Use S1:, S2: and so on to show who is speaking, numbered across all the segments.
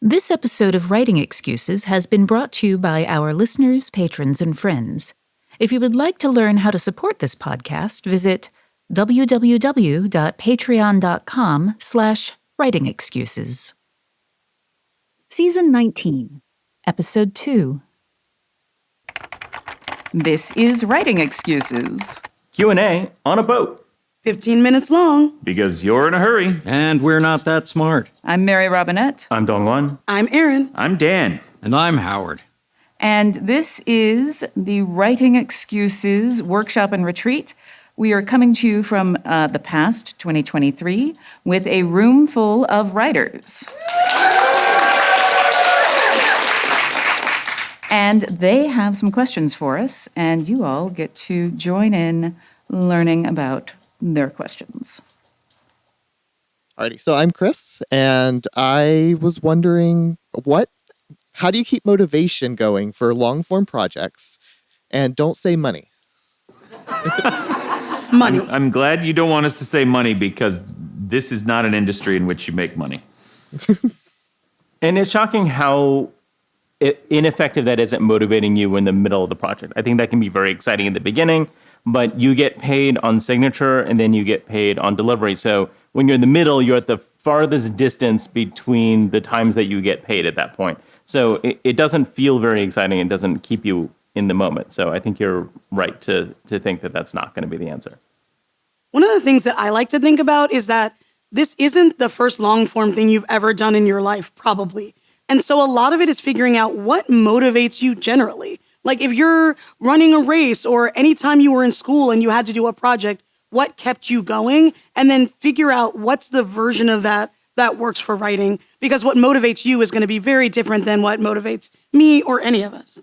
S1: This episode of Writing Excuses has been brought to you by our listeners, patrons, and friends. If you would like to learn how to support this podcast, visit www.patreon.com/writingexcuses. Season 19, Episode 2.
S2: This is Writing Excuses.
S3: Q&A on a boat.
S4: 15 minutes long.
S3: Because you're in a hurry.
S5: And we're not that smart.
S2: I'm Mary Robinette.
S3: I'm DongWon.
S4: I'm Erin.
S3: I'm Dan.
S5: And I'm Howard.
S2: And this is the Writing Excuses Workshop and Retreat. We are coming to you from the past, 2023, with a room full of writers. And they have some questions for us, and you all get to join in learning about their questions.
S6: Alrighty, so I'm Chris, and I was wondering how do you keep motivation going for long-form projects? And don't say money.
S4: Money.
S3: I'm glad you don't want us to say money because this is not an industry in which you make money.
S7: And it's shocking how ineffective that is at motivating you in the middle of the project. I think that can be very exciting in the beginning, but you get paid on signature and then you get paid on delivery. So when you're in the middle, you're at the farthest distance between the times that you get paid at that point. So it doesn't feel very exciting. It doesn't keep you in the moment. So I think you're right to think that that's not going to be the answer.
S4: One of the things that I like to think about is that this isn't the first long-form thing you've ever done in your life, probably. And so a lot of it is figuring out what motivates you generally. Like if you're running a race or anytime you were in school and you had to do a project, what kept you going? And then figure out what's the version of that works for writing. Because what motivates you is going to be very different than what motivates me or any of us.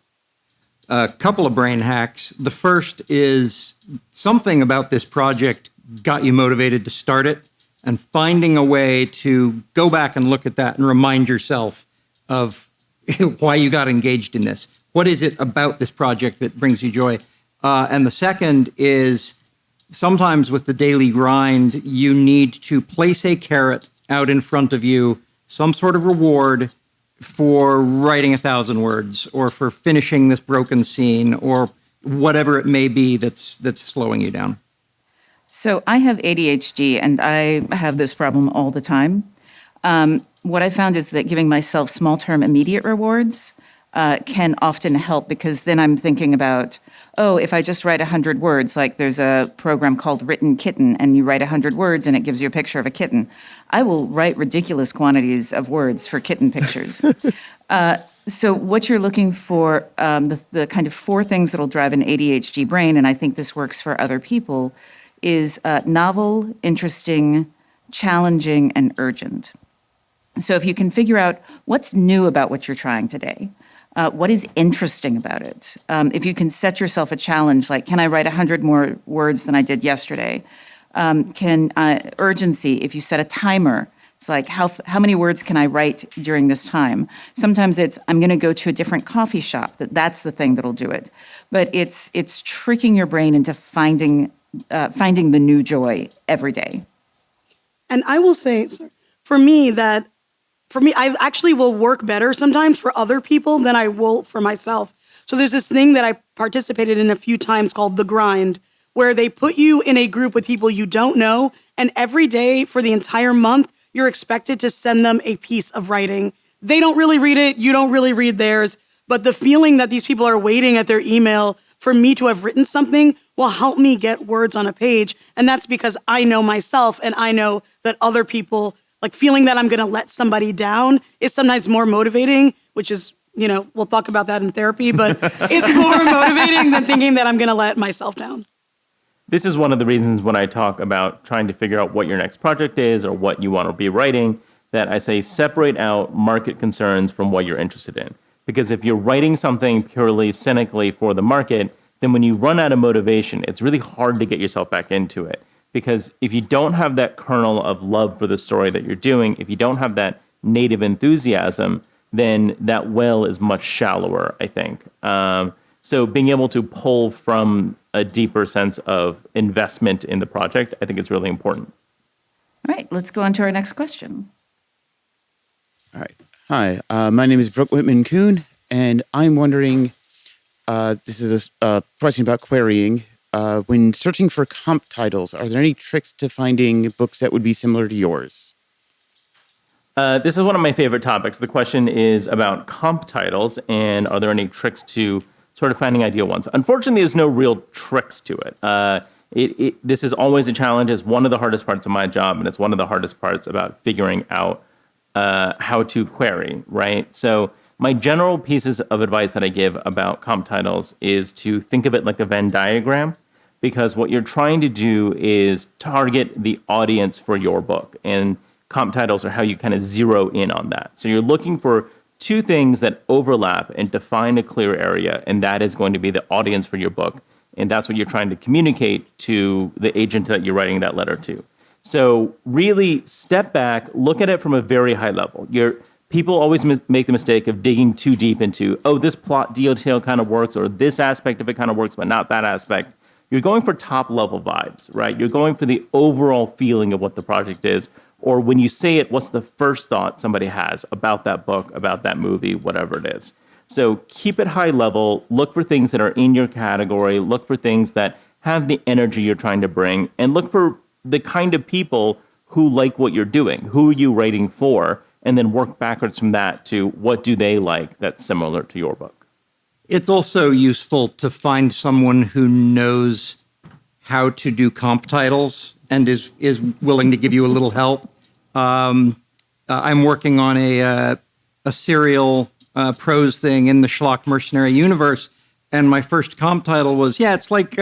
S5: A couple of brain hacks. The first is something about this project got you motivated to start it, and finding a way to go back and look at that and remind yourself of why you got engaged in this. What is it about this project that brings you joy? And the second is sometimes with the daily grind, you need to place a carrot out in front of you, some sort of reward for writing 1,000 words or for finishing this broken scene or whatever it may be that's slowing you down.
S2: So I have ADHD and I have this problem all the time. What I found is that giving myself small-term immediate rewards can often help, because then I'm thinking about, if I just write 100 words, like there's a program called Written Kitten, and you write 100 words and it gives you a picture of a kitten. I will write ridiculous quantities of words for kitten pictures. So what you're looking for, the kind of 4 things that'll drive an ADHD brain, and I think this works for other people, is novel, interesting, challenging, and urgent. So if you can figure out what's new about what you're trying today, what is interesting about it? If you can set yourself a challenge, like, can I write 100 more words than I did yesterday? Urgency, if you set a timer, it's like, how many words can I write during this time? Sometimes it's, I'm going to go to a different coffee shop. That's the thing that'll do it. But it's tricking your brain into finding the new joy every day.
S4: And I will say, for me, I actually will work better sometimes for other people than I will for myself. So there's this thing that I participated in a few times called The Grind, where they put you in a group with people you don't know, and every day for the entire month, you're expected to send them a piece of writing. They don't really read it, you don't really read theirs, but the feeling that these people are waiting at their email for me to have written something will help me get words on a page. And that's because I know myself, and I know that other people, like feeling that I'm going to let somebody down is sometimes more motivating, which is, we'll talk about that in therapy, but it's more motivating than thinking that I'm going to let myself down.
S7: This is one of the reasons when I talk about trying to figure out what your next project is or what you want to be writing, that I say separate out market concerns from what you're interested in. Because if you're writing something purely cynically for the market, then when you run out of motivation, it's really hard to get yourself back into it. Because if you don't have that kernel of love for the story that you're doing, if you don't have that native enthusiasm, then that well is much shallower, I think. So being able to pull from a deeper sense of investment in the project, I think is really important.
S2: All right, let's go on to our next question.
S6: All right.
S8: Hi, my name is Brooke Whitman-Kuhn, and I'm wondering, this is a question about querying. When searching for comp titles, are there any tricks to finding books that would be similar to yours?
S7: This is one of my favorite topics. The question is about comp titles, and are there any tricks to sort of finding ideal ones? Unfortunately, there's no real tricks to it. This is always a challenge. It's one of the hardest parts of my job, and it's one of the hardest parts about figuring out how to query, right? So my general pieces of advice that I give about comp titles is to think of it like a Venn diagram, because what you're trying to do is target the audience for your book, and comp titles are how you kind of zero in on that. So you're looking for two things that overlap and define a clear area, and that is going to be the audience for your book. And that's what you're trying to communicate to the agent that you're writing that letter to. So really step back, look at it from a very high level. People always make the mistake of digging too deep into, oh, this plot detail kind of works, or this aspect of it kind of works, but not that aspect. You're going for top level vibes, right? You're going for the overall feeling of what the project is, or when you say it, what's the first thought somebody has about that book, about that movie, whatever it is. So keep it high level, look for things that are in your category, look for things that have the energy you're trying to bring, and look for the kind of people who like what you're doing. Who are you writing for? And then work backwards from that to what do they like that's similar to your book.
S5: It's also useful to find someone who knows how to do comp titles and is willing to give you a little help. I'm working on a serial prose thing in the Schlock Mercenary universe, and my first comp title was, it's like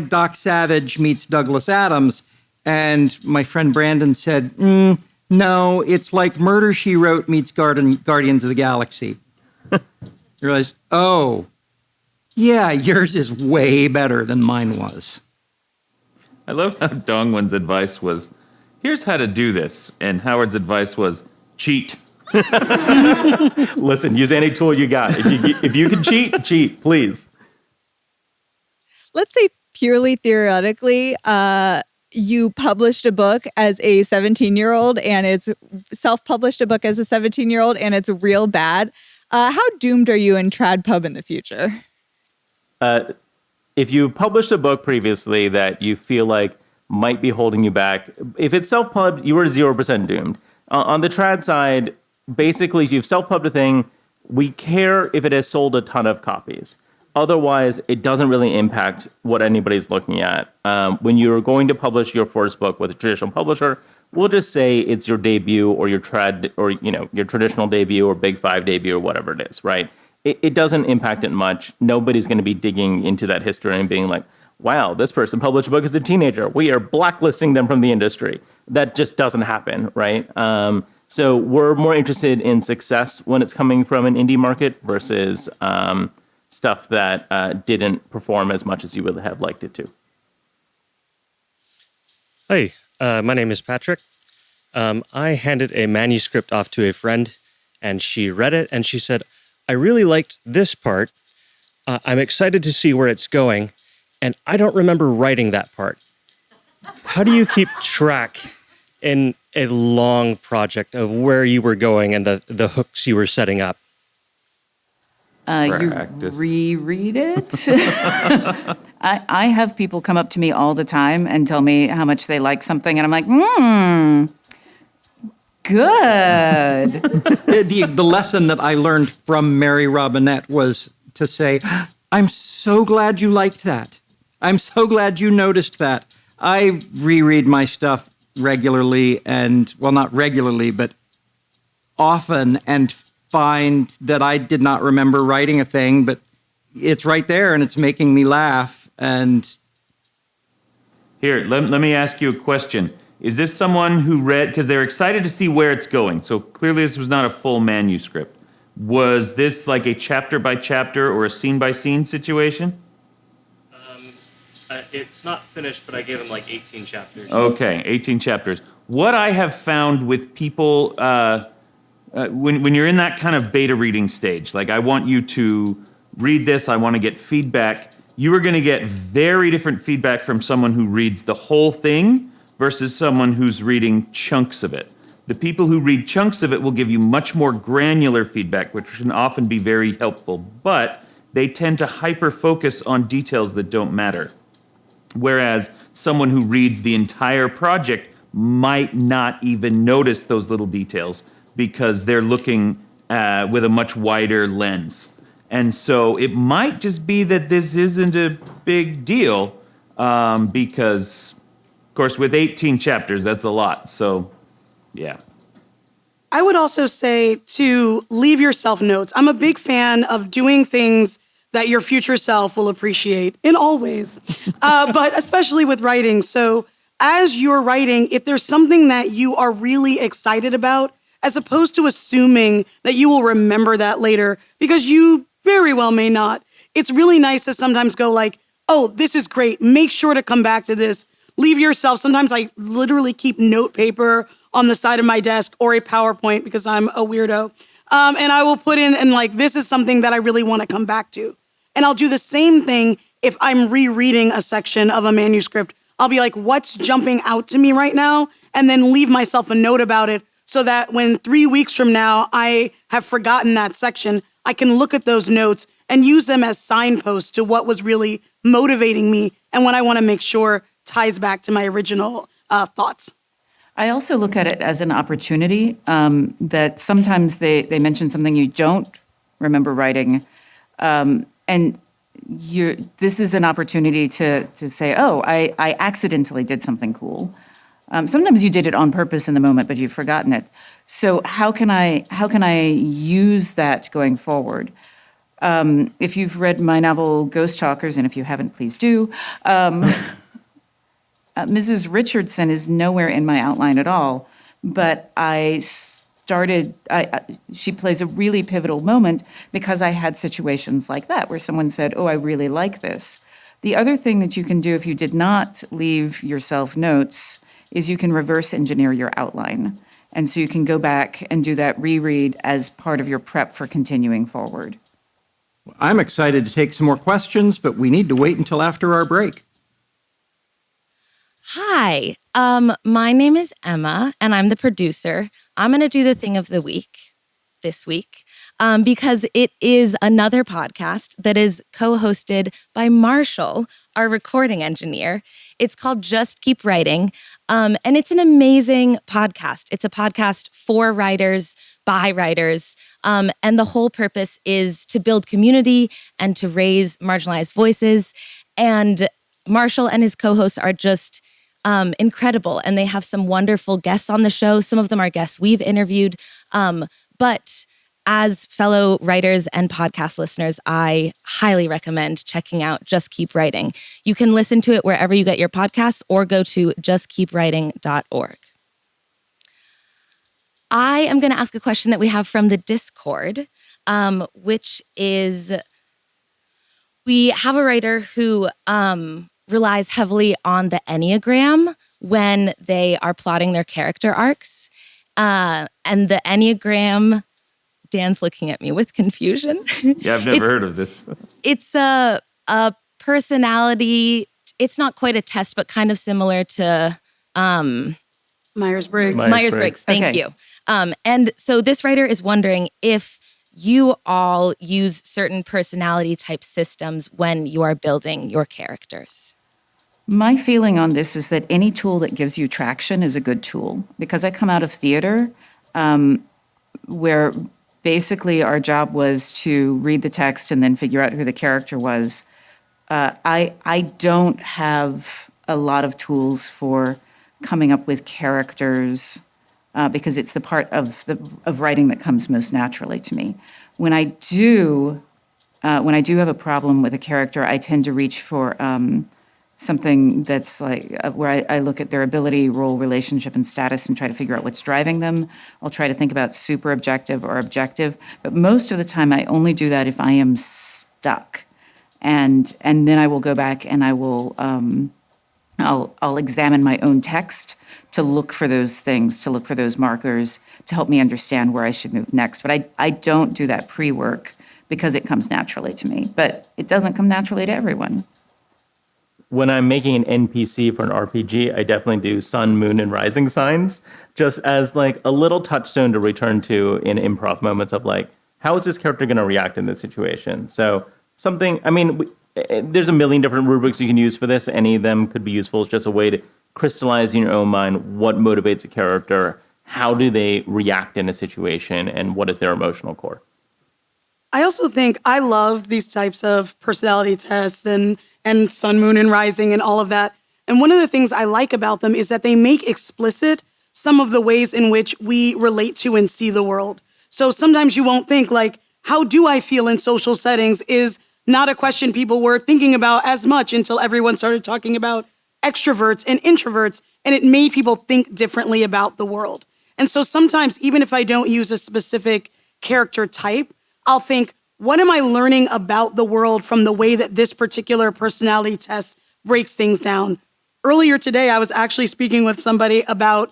S5: Doc Savage meets Douglas Adams, and my friend Brandon said, no, it's like Murder, She Wrote meets Guardians of the Galaxy. I realized, oh, yeah, yours is way better than mine was.
S3: I love how DongWon's advice was, here's how to do this. And Howard's advice was, cheat.
S7: Listen, use any tool you got. If you can cheat, please.
S9: Let's say purely theoretically, you published a book as a 17-year-old and it's self-published a book as a 17-year-old and it's real bad. How doomed are you in trad pub in the future?
S7: If you've published a book previously that you feel like might be holding you back, if it's self-pubbed, you are 0% doomed. On the trad side, basically, if you've self-pubbed a thing, we care if it has sold a ton of copies. Otherwise, it doesn't really impact what anybody's looking at. When you're going to publish your first book with a traditional publisher, we'll just say it's your debut or your trad or your traditional debut or Big Five debut or whatever it is, right? It doesn't impact it much. Nobody's going to be digging into that history and being like, wow, this person published a book as a teenager. We are blacklisting them from the industry. That just doesn't happen, right? So we're more interested in success when it's coming from an indie market versus stuff that didn't perform as much as you would have liked it to.
S10: Hi, my name is Patrick. I handed a manuscript off to a friend, and she read it, and she said, I really liked this part. I'm excited to see where it's going, and I don't remember writing that part. How do you keep track in a long project of where you were going and the hooks you were setting up?
S2: You reread it. I have people come up to me all the time and tell me how much they like something, and I'm like, good.
S5: The lesson that I learned from Mary Robinette was to say, I'm so glad you liked that. I'm so glad you noticed that. I reread my stuff regularly not regularly, but often, and find that I did not remember writing a thing, but it's right there and it's making me laugh. And
S3: Here, let me ask you a question. Is this someone who read, because they're excited to see where it's going, so clearly this was not a full manuscript. Was this like a chapter by chapter or a scene by scene situation?
S10: It's not finished, but I gave him like 18 chapters.
S3: Okay, 18 chapters. What I have found with people, when you're in that kind of beta reading stage, like I want you to read this, I want to get feedback, you are going to get very different feedback from someone who reads the whole thing versus someone who's reading chunks of it. The people who read chunks of it will give you much more granular feedback, which can often be very helpful, but they tend to hyper-focus on details that don't matter. Whereas someone who reads the entire project might not even notice those little details because they're looking with a much wider lens. And so it might just be that this isn't a big deal because, of course, with 18 chapters, that's a lot. So, yeah.
S4: I would also say to leave yourself notes. I'm a big fan of doing things that your future self will appreciate in all ways, but especially with writing. So as you're writing, if there's something that you are really excited about, as opposed to assuming that you will remember that later, because you very well may not, it's really nice to sometimes go like, oh, this is great. Make sure to come back to this. Leave yourself. Sometimes I literally keep note paper on the side of my desk or a PowerPoint because I'm a weirdo. And I will put in, and like, this is something that I really want to come back to. And I'll do the same thing if I'm rereading a section of a manuscript. I'll be like, what's jumping out to me right now? And then leave myself a note about it so that when 3 weeks from now I have forgotten that section, I can look at those notes and use them as signposts to what was really motivating me and what I want to make sure ties back to my original thoughts.
S2: I also look at it as an opportunity that sometimes they mention something you don't remember writing. And this is an opportunity to say, oh, I accidentally did something cool. Sometimes you did it on purpose in the moment, but you've forgotten it. So how can I use that going forward? If you've read my novel Ghost Talkers, and if you haven't, please do. Mrs. Richardson is nowhere in my outline at all, but she plays a really pivotal moment because I had situations like that where someone said, oh, I really like this. The other thing that you can do if you did not leave yourself notes is you can reverse engineer your outline. And so you can go back and do that reread as part of your prep for continuing forward.
S5: I'm excited to take some more questions, but we need to wait until after our break.
S11: Hi, my name is Emma, and I'm the producer. I'm going to do the thing of the week this week because it is another podcast that is co-hosted by Marshall, our recording engineer. It's called Just Keep Writing, and it's an amazing podcast. It's a podcast for writers, by writers, and the whole purpose is to build community and to raise marginalized voices. And Marshall and his co-hosts are just incredible, and they have some wonderful guests on the show. Some of them are guests we've interviewed. But as fellow writers and podcast listeners, I highly recommend checking out Just Keep Writing. You can listen to it wherever you get your podcasts or go to justkeepwriting.org. I am going to ask a question that we have from the Discord, which is, we have a writer who relies heavily on the Enneagram when they are plotting their character arcs. And the Enneagram, Dan's looking at me with confusion.
S3: Yeah, I've never heard of this.
S11: It's a personality. It's not quite a test, but kind of similar to
S4: Myers-Briggs.
S11: Myers-Briggs, thank you. And so this writer is wondering if you all use certain personality type systems when you are building your characters.
S2: My feeling on this is that any tool that gives you traction is a good tool. Because I come out of theater, where basically our job was to read the text and then figure out who the character was. I don't have a lot of tools for coming up with characters because it's the part of writing that comes most naturally to me. When I do have a problem with a character, I tend to reach for something that's like where I look at their ability, role, relationship, and status and try to figure out what's driving them. I'll try to think about super objective or objective, but most of the time I only do that if I am stuck. And then I will go back and I will I'll examine my own text to look for those things, to look for those markers, to help me understand where I should move next. But I don't do that pre-work because it comes naturally to me. But it doesn't come naturally to everyone.
S7: when I'm making an NPC for an RPG, I definitely do sun, moon, and rising signs, just as like a little touchstone to return to in improv moments of like, how is this character going to react in this situation? So something, I mean, there's a million different rubrics you can use for this. Any of them could be useful. It's just a way to crystallize in your own mind what motivates a character, how do they react in a situation, and what is their emotional core.
S4: I also think I love these types of personality tests and sun, moon, and rising and all of that. And one of the things I like about them is that they make explicit some of the ways in which we relate to and see the world. So sometimes you won't think like, how do I feel in social settings is not a question people were thinking about as much until everyone started talking about extroverts and introverts, and it made people think differently about the world. And so sometimes, even if I don't use a specific character type, I'll think, what am I learning about the world from the way that this particular personality test breaks things down? Earlier today, I was actually speaking with somebody about,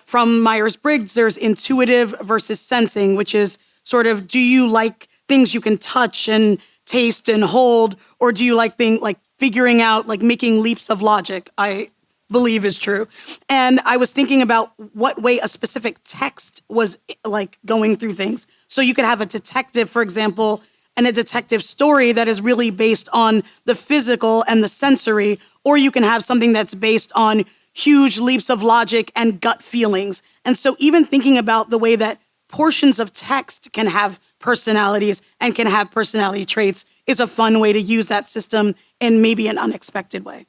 S4: from Myers-Briggs, there's intuitive versus sensing, which is sort of, do you like things you can touch and taste and hold, or do you like things like figuring out, like making leaps of logic? I believe is true. And I was thinking about what way a specific text was like going through things. So you could have a detective, for example, and a detective story that is really based on the physical and the sensory, or you can have something that's based on huge leaps of logic and gut feelings. And so even thinking about the way that portions of text can have personalities and can have personality traits is a fun way to use that system in maybe an unexpected way.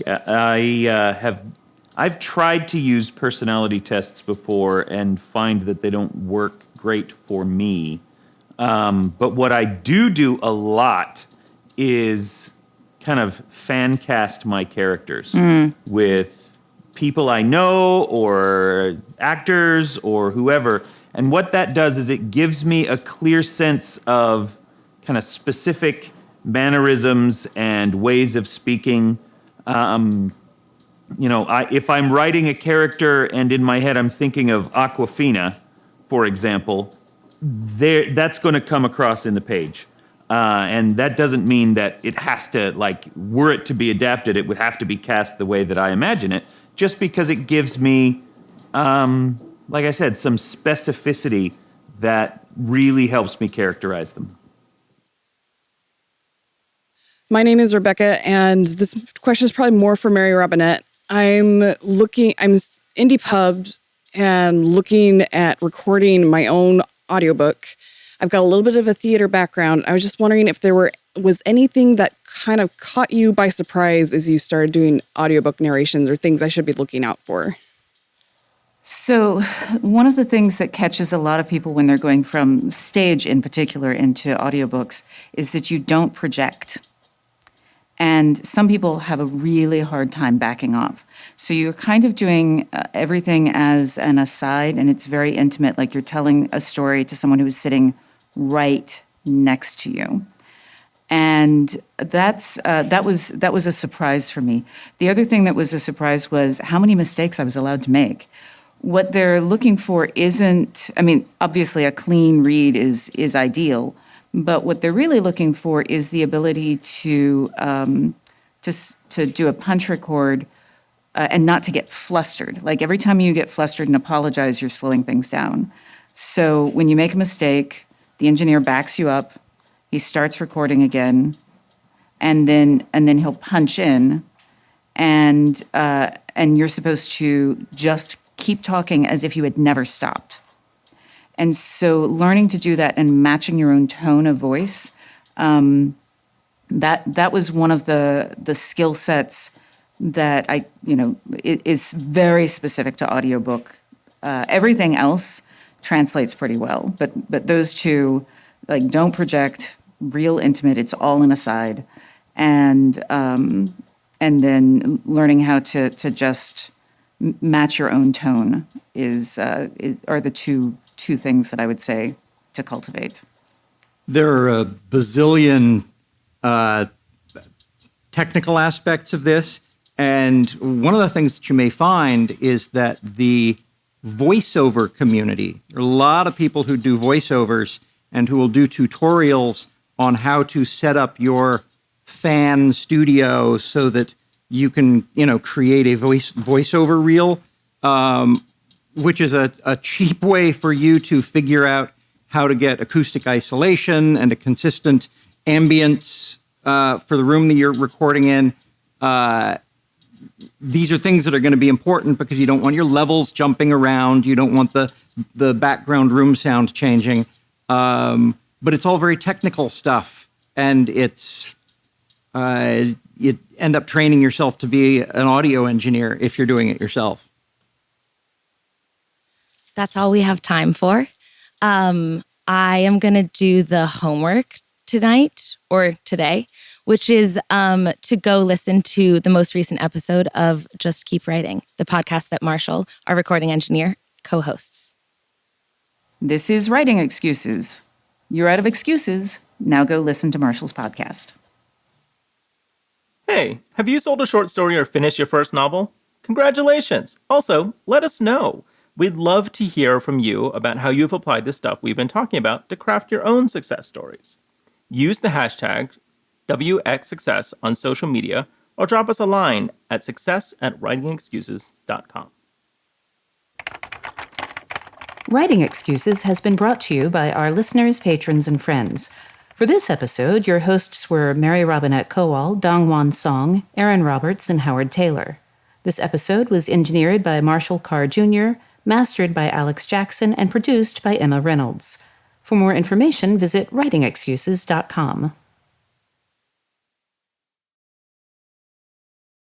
S3: Yeah, I've tried to use personality tests before and find that they don't work great for me. But what I do a lot is kind of fan cast my characters with people I know or actors or whoever. And what that does is it gives me a clear sense of kind of specific mannerisms and ways of speaking. If I'm writing a character and in my head I'm thinking of Awkwafina, for example, that's going to come across in the page. And that doesn't mean that it has to, like, were it to be adapted, it would have to be cast the way that I imagine it, just because it gives me, like I said, some specificity that really helps me characterize them.
S12: My name is Rebecca, and this question is probably more for Mary Robinette. I'm indie pub and looking at recording my own audiobook. I've got a little bit of a theater background. I was just wondering if there was anything that kind of caught you by surprise as you started doing audiobook narrations or things I should be looking out for.
S2: So one of the things that catches a lot of people when they're going from stage in particular into audiobooks is that you don't project. And some people have a really hard time backing off. So you're kind of doing everything as an aside, and it's very intimate, like you're telling a story to someone who is sitting right next to you. And that was a surprise for me. The other thing that was a surprise was how many mistakes I was allowed to make. What they're looking for isn't, I mean, obviously a clean read is ideal, but what they're really looking for is the ability to do a punch record and not to get flustered. Like every time you get flustered and apologize, you're slowing things down. So when you make a mistake, the engineer backs you up, he starts recording again, and then he'll punch in, and you're supposed to just keep talking as if you had never stopped. And so learning to do that and matching your own tone of voice, that was one of the skill sets that it is very specific to audiobook. Everything else translates pretty well, but those two, like, don't project, real intimate, it's all an aside, and then learning how to just match your own tone are the two things that I would say to cultivate.
S5: There are a bazillion technical aspects of this, and one of the things that you may find is that the voiceover community, there are a lot of people who do voiceovers and who will do tutorials on how to set up your fan studio so that you can, create a voiceover reel, which is a cheap way for you to figure out how to get acoustic isolation and a consistent ambience for the room that you're recording in. These are things that are going to be important because you don't want your levels jumping around. You don't want the background room sound changing. But it's all very technical stuff, and you end up training yourself to be an audio engineer if you're doing it yourself.
S11: That's all we have time for. I am going to do the homework tonight or today, which is to go listen to the most recent episode of Just Keep Writing, the podcast that Marshall, our recording engineer, co-hosts.
S2: This is Writing Excuses. You're out of excuses. Now go listen to Marshall's podcast.
S7: Hey, have you sold a short story or finished your first novel? Congratulations! Also, let us know. We'd love to hear from you about how you've applied the stuff we've been talking about to craft your own success stories. Use the hashtag WXSuccess on social media or drop us a line at success@writingexcuses.com.
S1: Writing Excuses has been brought to you by our listeners, patrons, and friends. For this episode, your hosts were Mary Robinette Kowal, DongWon Song, Erin Roberts, and Howard Tayler. This episode was engineered by Marshall Carr Jr., mastered by Alex Jackson, and produced by Emma Reynolds. For more information, visit writingexcuses.com.